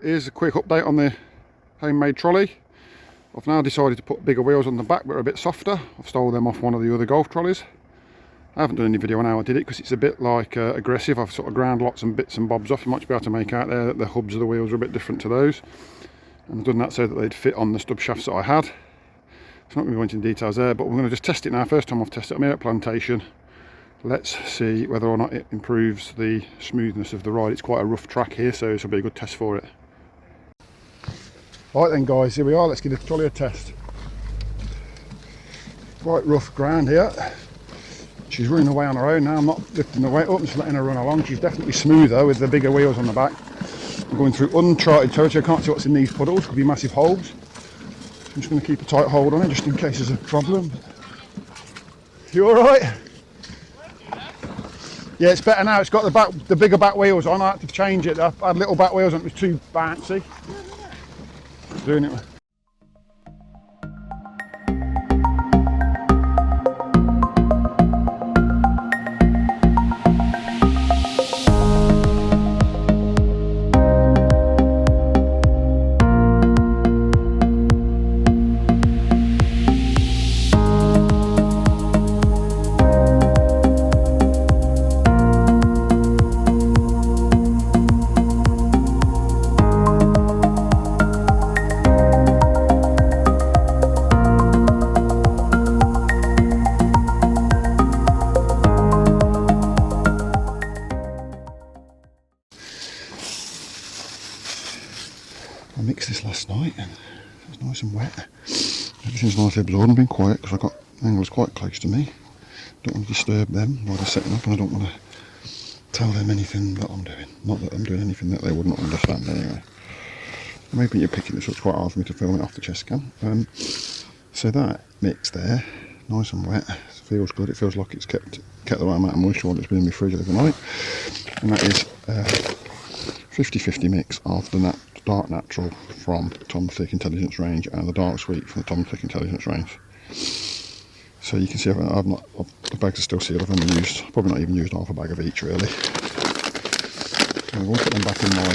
here's a quick update on the homemade trolley. I've now decided to put bigger wheels on the back, but are a bit softer. I've stole them off one of the other golf trolleys. I haven't done any video on how I did it because it's a bit like aggressive. I've sort of ground lots and bits and bobs off. You might be able to make out there that the hubs of the wheels are a bit different to those. And I've done that so that they'd fit on the stub shafts that I had. It's not going to go into details there, but we're going to just test it now. First time I've tested it, I'm here at Plantation. Let's see whether or not it improves the smoothness of the ride. It's quite a rough track here, so this will be a good test for it. Right then guys, here we are. Let's give the trolley a test. Quite rough ground here. She's running away on her own now. I'm not lifting the weight up, I'm just letting her run along. She's definitely smoother with the bigger wheels on the back. I'm going through uncharted territory. I can't see what's in these puddles. Could be massive holes. I'm just going to keep a tight hold on it just in case there's a problem. You alright? Yeah, it's better now. It's got the bigger back wheels on. I had to change it. I had little back wheels on. It was too bouncy. Doing it. I mixed this last night and it was nice and wet. Everything's nicely absorbed and been quiet because I've got anglers quite close to me. Don't want to disturb them while they're setting up, and I don't want to tell them anything that I'm doing. Not that I'm doing anything that they would not understand anyway. Maybe you're picking this up, it's quite hard for me to film it off the chest cam. So that mix there, nice and wet, feels good. It feels like it's kept the right amount of moisture while it's been in my fridge overnight. And that is 50-50 mix of the dark natural from Tom Thick Intelligence range and the dark sweet from the Tom Thick Intelligence range. So you can see the bags are still sealed. I've only used, probably not even used half a bag of each really. And we'll put them back in my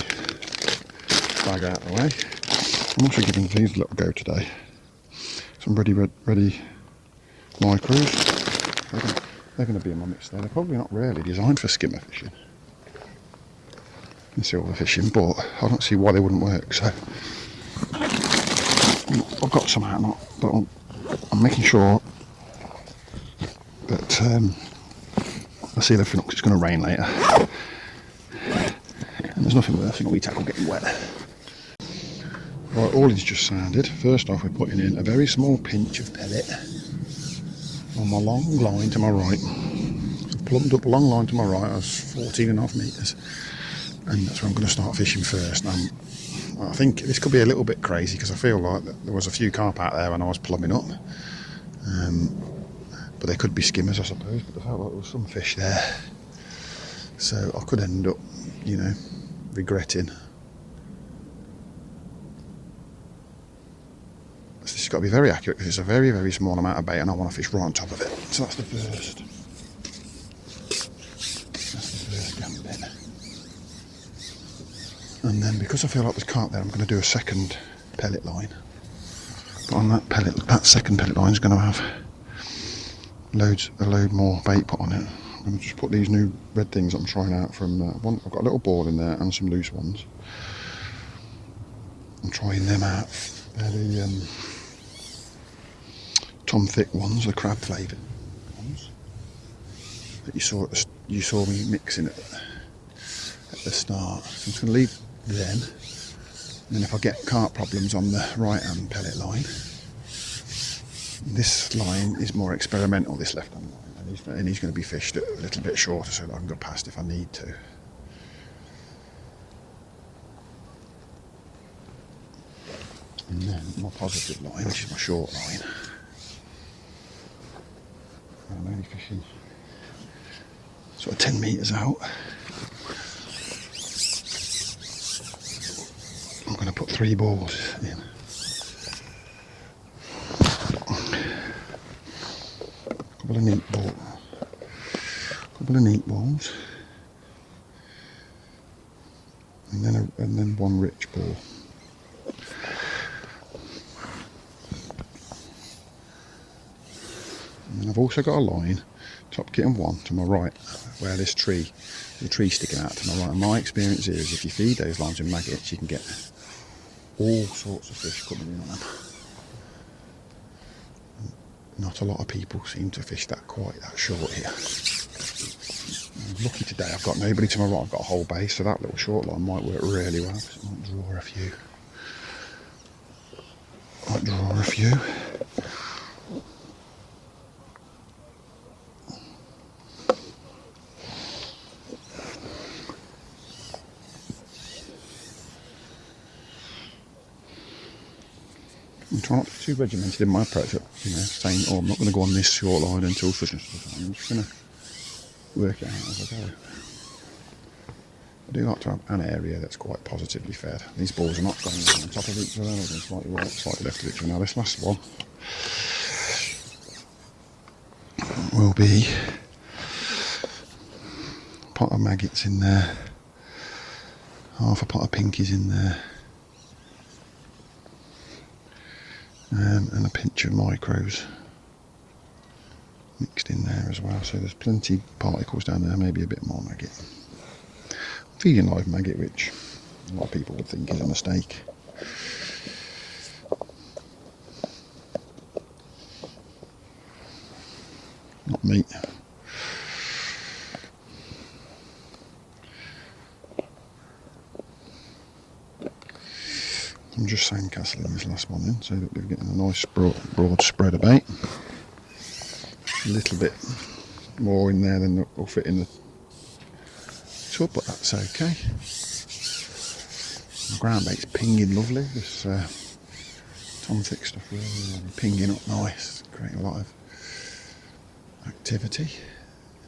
bag out of the way. I'm also giving these a little go today. Some ready micros. They're going to be in my mix there. They're probably not really designed for skimmer fishing and silver fishing, but I don't see why they wouldn't work. So I've got some out, but I'm making sure that I seal everything up because it's going to rain later, and there's nothing worse than a wee tackle getting wet. Right, all is just sounded. First off, we're putting in a very small pinch of pellet on my long line to my right. So plumbed up a long line to my right. That's 14.5 metres. And that's where I'm going to start fishing first. I think this could be a little bit crazy because I feel like there was a few carp out there when I was plumbing up. But they could be skimmers, I suppose, but I felt like there was some fish there. So I could end up, you know, regretting. This has got to be very accurate because it's a very, very small amount of bait and I want to fish right on top of it. So that's the first. Gambit. And then because I feel like there's carp there, I'm going to do a second pellet line. But on that second pellet line is going to have a load more bait put on it. I'm going to just put these new red things I'm trying out from one. I've got a little ball in there and some loose ones. I'm trying them out. They're the Tom Thick ones, the crab flavoured ones that you saw me mixing at the start. So I'm just going to leave them, and then if I get carp problems on the right hand pellet line, this line is more experimental, this left hand line, and he's going to be fished a little bit shorter so that I can go past if I need to. And then my positive line, which is my short line, I'm only fishing sort of 10 metres out. I'm going to put 3 balls in. Couple of neat balls. and then one rich ball. And I've also got a line, top kitten 1 to my right, where there's a tree sticking out to my right. And my experience is if you feed those lines with maggots, you can get all sorts of fish coming in on them. Not a lot of people seem to fish that short here. I'm lucky today, I've got nobody to my right, I've got a whole base, so that little short line might work really well, because it might draw a few. I'm trying not to be too regimented in my approach, saying, oh, I'm not going to go on this short line until such and such. I'm just going to work it out as I go. I do like to have an area that's quite positively fed. These balls are not going on top of each other, they're slightly right, slightly left of each other. Now this last one will be a pot of maggots in there, half a pot of pinkies in there, and a pinch of micros mixed in there as well. So there's plenty of particles down there, maybe a bit more maggot. I'm feeding live maggot, which a lot of people would think is a mistake. Not me. I'm just sandcastling this last one in so that we're getting a nice broad spread of bait. A little bit more in there than will fit in the tub, but that's okay. The ground bait's pinging lovely. This tontic stuff really pinging up nice, creating a lot of activity in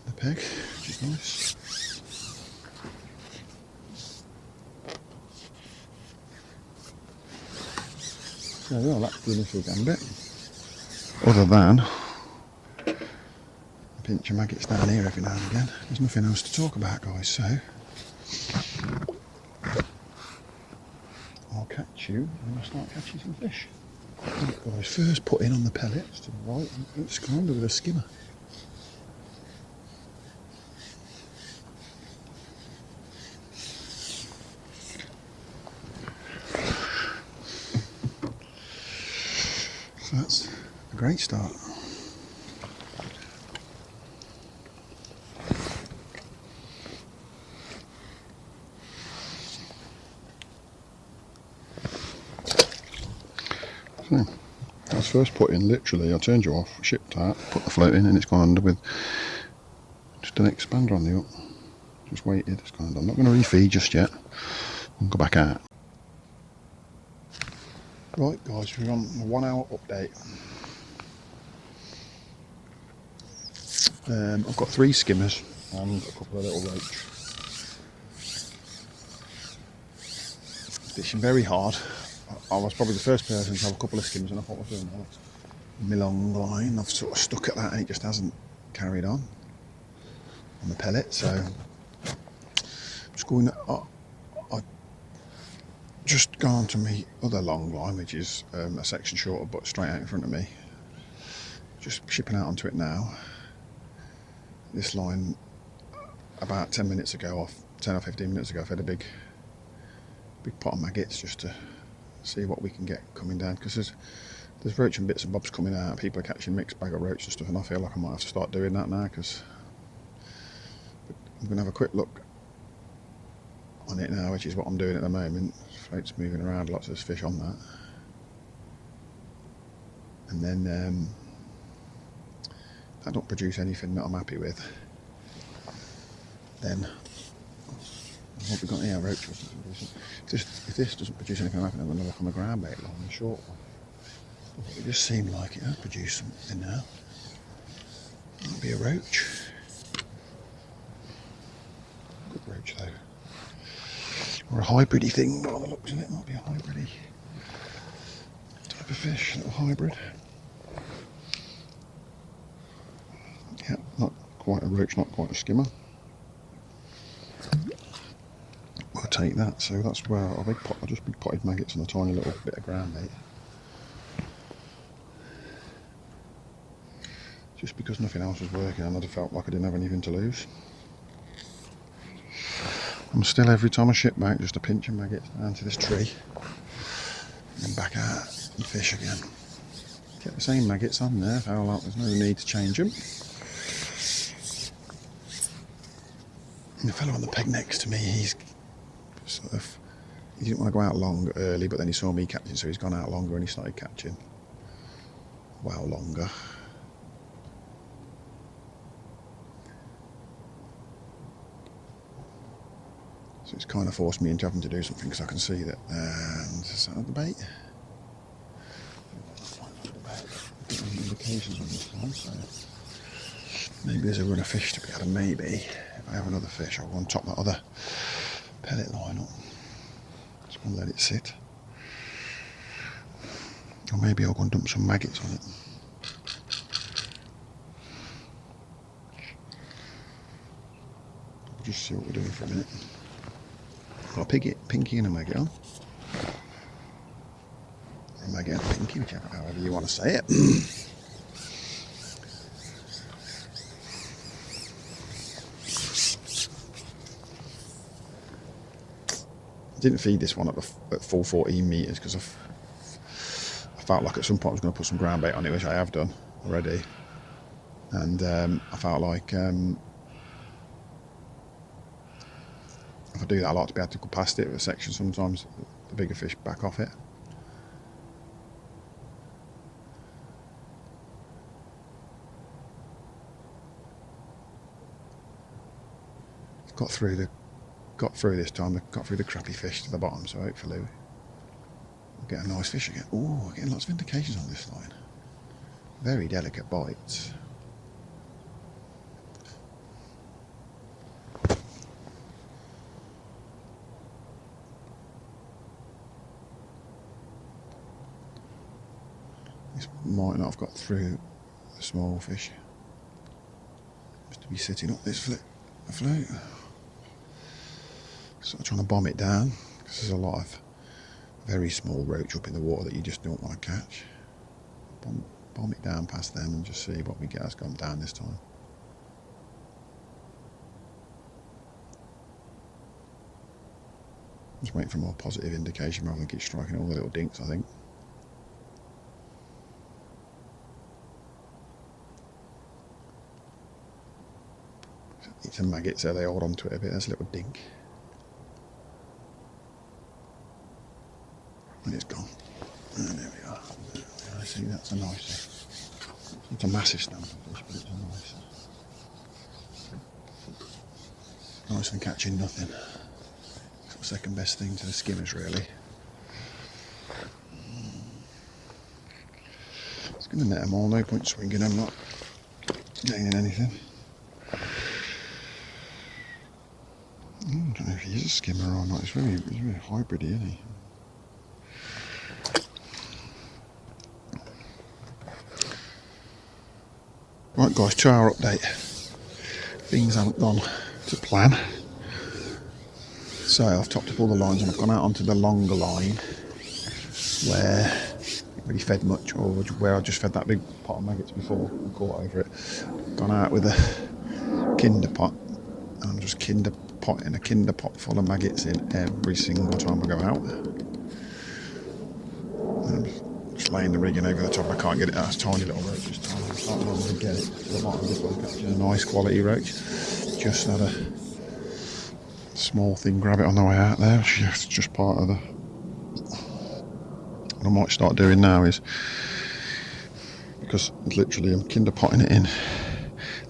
the peg, which is nice. So well, that's the initial gambit. Other than a pinch of maggots down here every now and again. There's nothing else to talk about, guys, so I'll catch you when I start catching some fish. Right, guys, first put in on the pellets to the right, and it's gone under with a skimmer. So that's a great start. So that's first put in, literally, I turned you off, shipped out, put the float in, and it's gone under with just an expander on the hook. Just waited, it's gone under. I'm not going to refeed just yet. I'll go back out. Right guys, we're on a 1 hour update. I've got 3 skimmers and a couple of little roach. Fishing very hard. I was probably the first person to have a couple of skimmers, and I thought I was doing my long line. I've sort of stuck at that and it just hasn't carried on the pellet, so I'm just going I just gone to my other long line, which is a section shorter but straight out in front of me. Just shipping out onto it now. This line about 10 minutes ago, 10 or 15 minutes ago, I've had a big pot of maggots just to see what we can get coming down, because there's roach and bits and bobs coming out. People are catching mixed bag of roach and stuff, and I feel like I might have to start doing that now, because I'm going to have a quick look on it now, which is what I'm doing at the moment. Float's moving around, lots of fish on that, and then if that don't produce anything that I'm happy with, then what we got here, roach or something. If this doesn't produce anything, I'm going to look on the ground bait line, the short one. It just seemed like it has produced something now. Might be a roach. Good roach though. Or a hybridy thing, by the looks of it. Might be a hybridy type of fish, little hybrid. Yeah, not quite a roach, not quite a skimmer. We'll take that. So that's where I just big potted maggots on a tiny little bit of ground bait. Just because nothing else was working and I felt like I didn't have anything to lose. I'm still, every time I ship back, just a pinch of maggots down to this tree and back out and fish again. Get the same maggots on there, felt like there's no need to change them. And the fellow on the peg next to me, he didn't want to go out long early, but then he saw me catching, so he's gone out longer and he started catching well longer. So it's kind of forced me into having to do something because I can see that. And is that the bait? Indications on this one, so maybe there's a run of fish to be had, and maybe if I have another fish I'll go and top that other pellet line up. Just want to let it sit. Or maybe I'll go and dump some maggots on it. We'll just see what we're doing for a minute. Got a pinky and a maggot on. Or a maggot and a pinky, however you want to say it. I didn't feed this one at full 14 metres because I felt like at some point I was going to put some ground bait on it, which I have done already. And I felt like if I do that, I like to be able to go past it with a section sometimes, the bigger fish back off it. Got through this time, got through the crappy fish to the bottom, so hopefully we'll get a nice fish again. Oh, we're getting lots of indications on this line. Very delicate bites. This might not have got through the small fish. Must be sitting up this float. Sort of trying to bomb it down because there's a lot of very small roach up in the water that you just don't want to catch. Bomb it down past them and just see what we get has gone down this time. Just waiting for more positive indication rather than keep striking all the little dinks, I think. It's a maggot, so they hold on to it a bit. There's a little dink. And it's gone. And there we are. I see that's a nice. It's a massive snapper fish, but it's a nice. Nice than catching nothing. It's the second best thing to the skimmers, really. It's going to net them all, no point swinging them, not gaining anything. I don't know if he is a skimmer or not. He's very hybrid, isn't he? Right guys, 2 hour update. Things haven't gone to plan. So I've topped up all the lines and I've gone out onto the longer line where I haven't really fed much, or where I just fed that big pot of maggots before and caught over it. Gone out with a kinder pot and I'm just potting a kinder pot full of maggots in every single time I go out. And I'm just laying the rigging over the top. I can't get it out. It's tiny little roach this time. I'm starting to get it to the bottom of this one, catching a nice quality roach. Just had a small thing grab it on the way out there. It's just part of the. What I might start doing now is, because literally I'm kinder potting it in,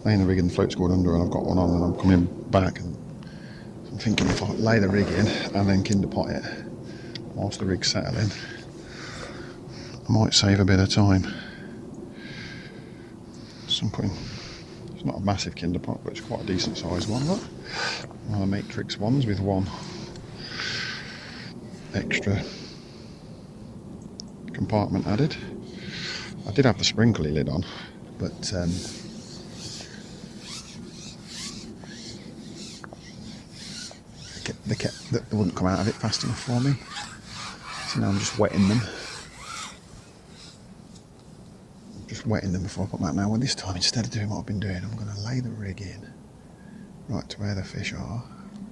laying the rig and the float's going under and I've got one on and I'm coming back, and I'm thinking if I lay the rig in and then kinder pot it whilst the rig's settling, I might save a bit of time. So I'm putting, it's not a massive kinder pot, but it's quite a decent sized one. Look, one of the matrix ones with one extra compartment added. I did have the sprinkly lid on, but they kept that they wouldn't come out of it fast enough for me. So now I'm just wetting them. Just wetting them before I put them out. Now, well, this time, instead of doing what I've been doing, I'm going to lay the rig in right to where the fish are,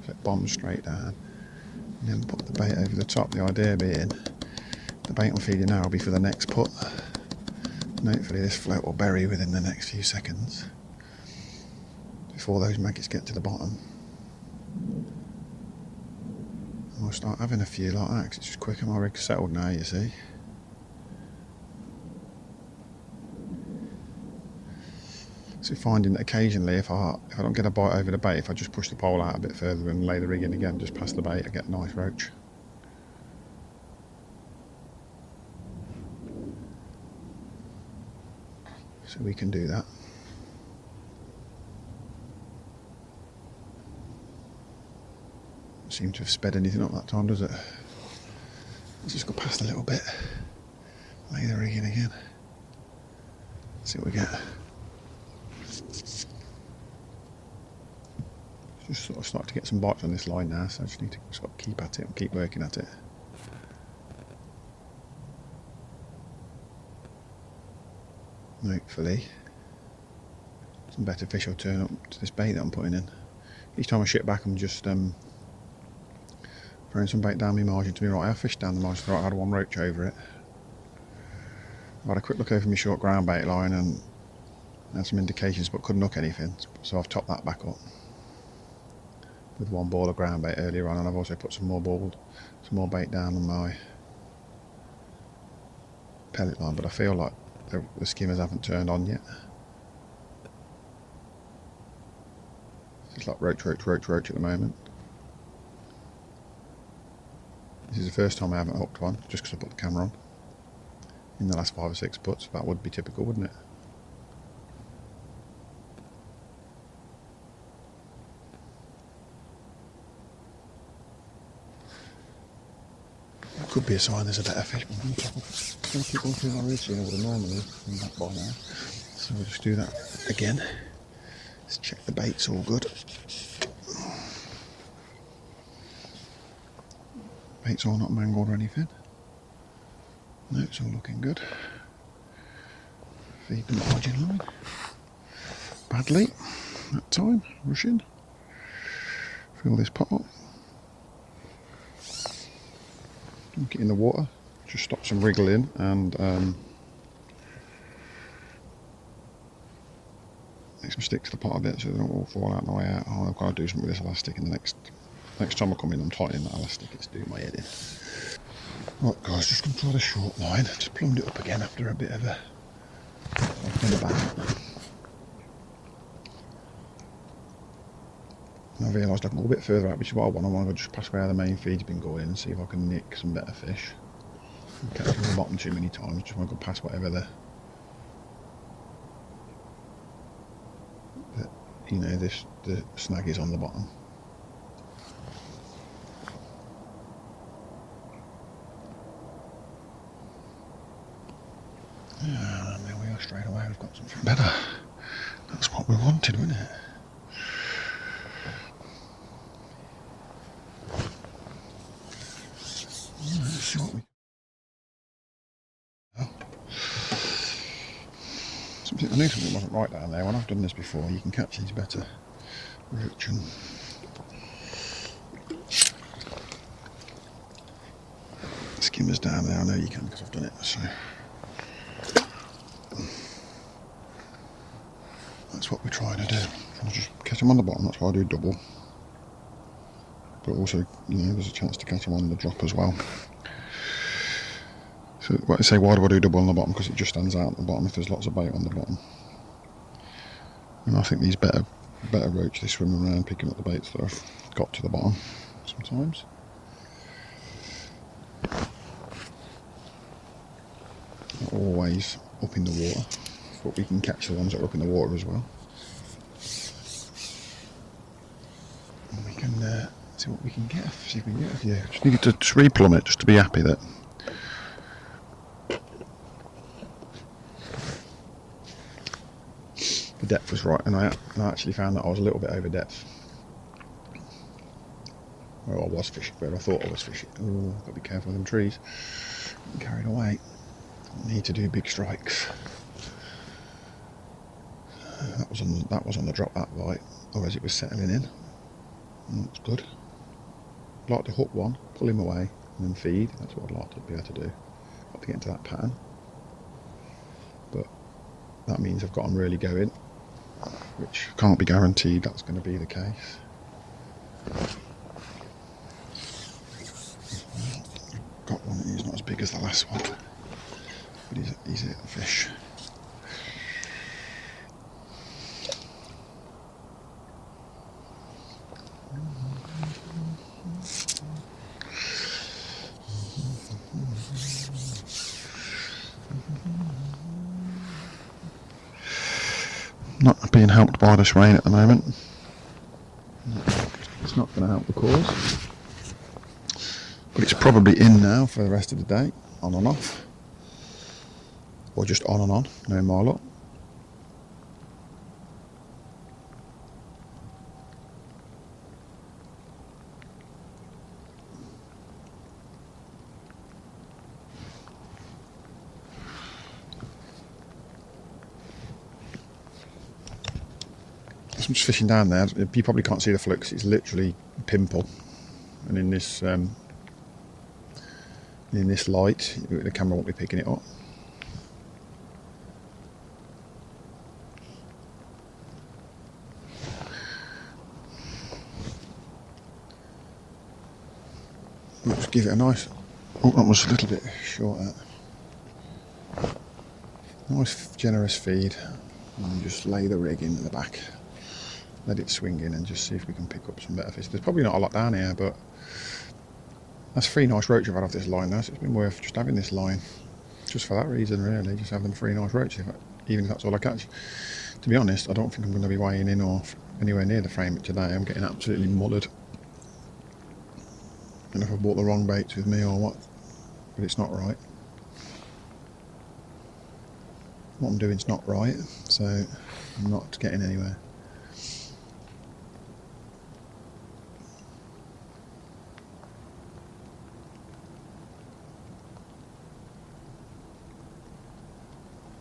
flip bottom straight down, and then put the bait over the top. The idea being, the bait I'm feeding now will be for the next put, and hopefully this float will bury within the next few seconds before those maggots get to the bottom. And we'll start having a few like that, 'cause it's just quicker. My rig's settled now, you see. So finding that occasionally, if I don't get a bite over the bait, if I just push the pole out a bit further and lay the rig in again, just past the bait, I get a nice roach. So we can do that. Doesn't seem to have sped anything up that time, does it? Let's just go past a little bit, lay the rig in again, see what we get. Just sort of start to get some bites on this line now, so I just need to sort of keep at it and keep working at it. And hopefully some better fish will turn up to this bait that I'm putting in. Each time I ship back, I'm just throwing some bait down my margin to me right. I fished down the margin to the right, I had one roach over it. I had a quick look over my short ground bait line and had some indications, but couldn't hook anything, so I've topped that back up with one ball of ground bait earlier on, and I've also put some more bait down on my pellet line, but I feel like the skimmers haven't turned on yet. It's like roach at the moment. This is the first time I haven't hooked one, just because I put the camera on. In the last 5 or 6 puts, that would be typical, wouldn't it? Could be a sign there's a better fish, but I'm going to keep going through my routine I would have normally done that by now. So we'll just do that again. Let's check the bait's all good. Bait's all not mangled or anything. No, it's all looking good. Feed the margin line. Badly that time, rushing. Fill this pot up. Dunk it in the water, just stop some wriggling and make some stick to the pot a bit so they don't all fall out on the way out. Oh, I've got to do something with this elastic, and the next time I come in I'm tightening that elastic, it's doing my head in. Right guys, just going to try the short line. Just plumbed it up again after a bit of a bath. I realised I can go a bit further out, which is what I want. I want to go just past where the main feed's been going and see if I can nick some better fish. I'm catching the bottom too many times, just want to go past whatever the snag is on the bottom. And there we are, straight away we've got something better. That's what we wanted, wasn't it? Let's see what we... Oh. I knew something wasn't right down there. When I've done this before, you can catch these better roach and skimmers down there. I know you can because I've done it. So that's what we're trying to do. I'll just catch them on the bottom. That's why I do double. But also, there's a chance to catch them on the drop as well. So what I say, why do I do double on the bottom? Because it just stands out at the bottom if there's lots of bait on the bottom. And I think these better roach, they swim around picking up the baits that I've got to the bottom sometimes. Not always up in the water, but we can catch the ones that are up in the water as well. And we can see what we can get. See if we can get a few. Just needed to just replumb it just to be happy that the depth was right, and I actually found that I was a little bit over depth. Well, I was fishing, but I thought I was fishing. Oh, I've got to be careful with them trees. I'm carried away. I need to do big strikes. That was on the drop, that bite, or as it was settling in. That's good. I'd like to hook one, pull him away, and then feed. That's what I'd like to be able to do. Got to get into that pattern. But that means I've got them really going, which can't be guaranteed that's going to be the case. Got one, he's not as big as the last one, but he's a fish. Not being helped by this rain at the moment. It's not going to help the cause. But it's probably in now for the rest of the day, on and off. Or just on and on, no more luck. I'm just fishing down there. You probably can't see the flukes. It's literally pimple, and in this light, the camera won't be picking it up. Let's give it a nice. Oh, that was a little bit short. Nice generous feed, and just lay the rig in at the back. Let it swing in and just see if we can pick up some better fish. There's probably not a lot down here, but that's 3 nice roach I've had off this line now, so it's been worth just having this line. Just for that reason, really, just having 3 nice roaches, even if that's all I catch. To be honest, I don't think I'm going to be weighing in or anywhere near the frame today. I'm getting absolutely mullered. I don't know if I bought the wrong baits with me or what, but it's not right. What I'm doing is not right, so I'm not getting anywhere.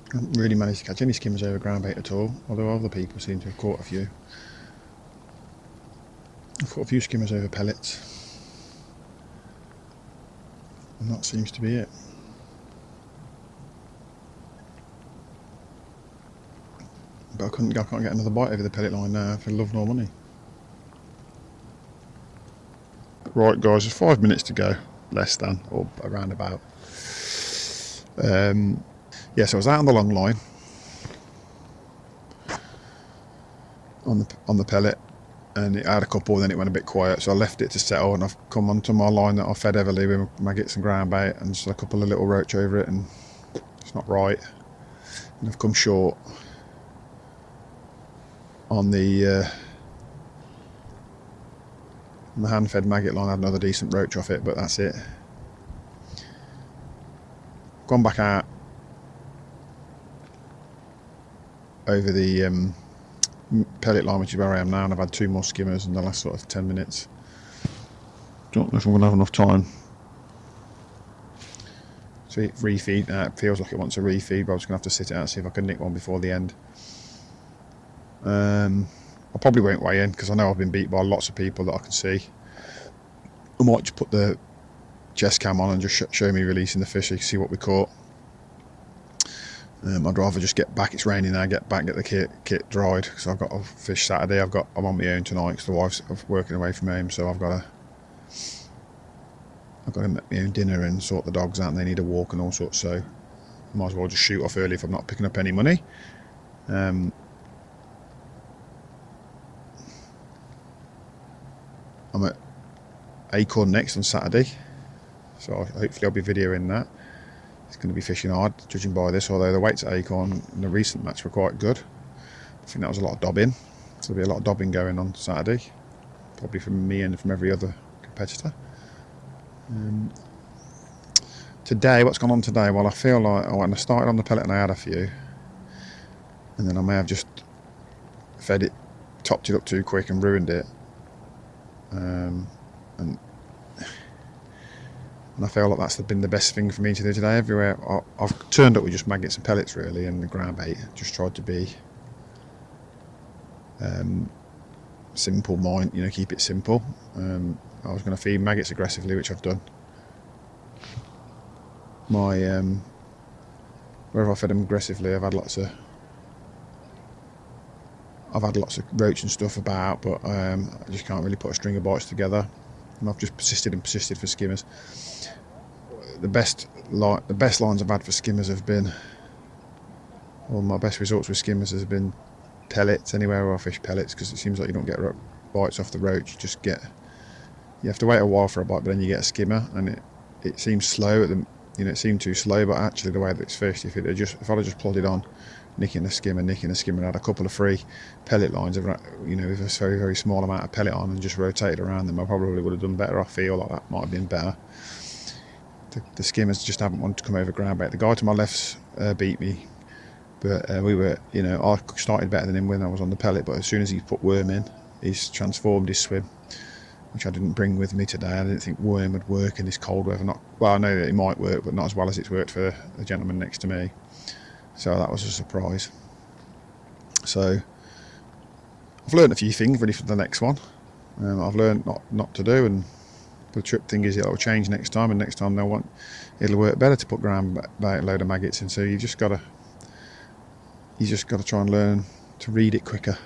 I haven't really managed to catch any skimmers over ground bait at all, although other people seem to have caught a few. I've caught a few skimmers over pellets, and that seems to be it. But I can't get another bite over the pellet line now for love nor money. Right guys, there's 5 minutes to go, less than, or around about. Yeah, so I was out on the long line on the pellet, and it had a couple, then it went a bit quiet, so I left it to settle, and I've come onto my line that I fed heavily with maggots and ground bait, and just a couple of little roach over it, and it's not right. And I've come short on the hand-fed maggot line. I had another decent roach off it, but that's it. Gone back out over the pellet line, which is where I am now, and I've had 2 more skimmers in the last sort of 10 minutes. Don't know if I'm going to have enough time to refeed. It feels like it wants a refeed, but I'm just going to have to sit it out and see if I can nick one before the end. I probably won't weigh in because I know I've been beat by lots of people that I can see. I might just put the chest cam on and just show me releasing the fish so you can see what we caught. I'd rather just get back. It's raining now. Get back, get the kit dried, because I've got to fish Saturday. I'm on my own tonight because the wife's working away from home, so I've got to make my own dinner and sort the dogs out, and they need a walk and all sorts. So I might as well just shoot off early if I'm not picking up any money. I'm at Acorn next on Saturday, so hopefully I'll be videoing that. It's going to be fishing hard, judging by this, although the weights at Acorn in the recent match were quite good. I think that was a lot of dobbing, so there'll be a lot of dobbing going on Saturday, probably from me and from every other competitor. Today, what's gone on today? Well, I feel like when I started on the pellet and I had a few, and then I may have just fed it, topped it up too quick and ruined it. and I feel like that's been the best thing for me to do today. Everywhere I've turned up with just maggots and pellets really, and the ground bait. Just tried to be simple mind, keep it simple. I was going to feed maggots aggressively, which I've done. Wherever I fed them aggressively, I've had lots of roach and stuff about, but I just can't really put a string of bites together, and I've just persisted for skimmers. The best lines I've had for skimmers have been, well, my best results with skimmers has been pellets, anywhere where I fish pellets, because it seems like you don't get bites off the roach. You have to wait a while for a bite, but then you get a skimmer, and it seems slow at the, it seemed too slow, but actually the way that it's fished, if I'd have just plodded on, nicking a skimmer, and had a couple of free pellet lines, with a very, very small amount of pellet on, and just rotated around them, I probably would have done better. I feel like that might have been better. The skimmers just haven't wanted to come over ground bait. The guy to my left's beat me, but I started better than him when I was on the pellet, but as soon as he put worm in, he's transformed his swim, which I didn't bring with me today. I didn't think worm would work in this cold weather. I know that it might work, but not as well as it's worked for the gentleman next to me. So that was a surprise. So I've learned a few things ready for the next one. I've learned not to do, and the trip thing is it'll change next time, and next time it'll work better to put ground bait, a load of maggots in. So you just got to try and learn to read it quicker.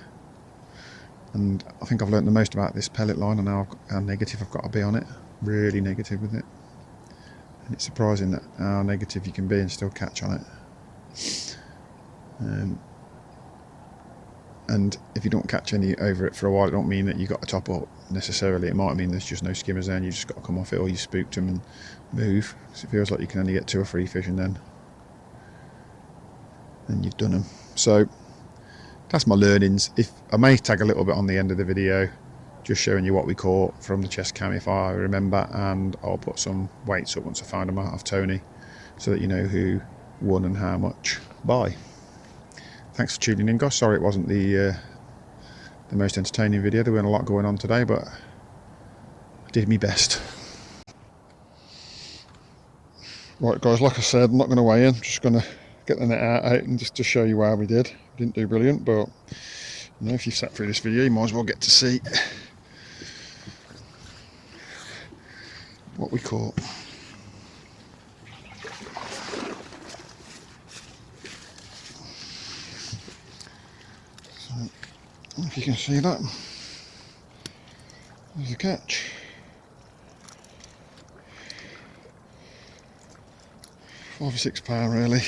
And I think I've learned the most about this pellet line, and how negative I've got to be on it. Really negative with it. And it's surprising that how negative you can be and still catch on it. And if you don't catch any over it for a while, it don't mean that you got to top up necessarily. It might mean there's just no skimmers there, and you just got to come off it, or you spooked them and move. So it feels like you can only get 2 or 3 fish, and then you've done them. So that's my learnings. If I may tag a little bit on the end of the video, just showing you what we caught from the chest cam if I remember, and I'll put some weights up once I find them out of Tony, so that you know who won and how much. Bye. Thanks for tuning in, guys. Sorry it wasn't the most entertaining video. There weren't a lot going on today, but I did my best. Right, guys, like I said, I'm not going to weigh in. Just going to get the net out and just to show you how we did. Didn't do brilliant, but if you've sat through this video, you might as well get to see what we caught. So, if you can see that, there's a catch. 5 or 6 pound really.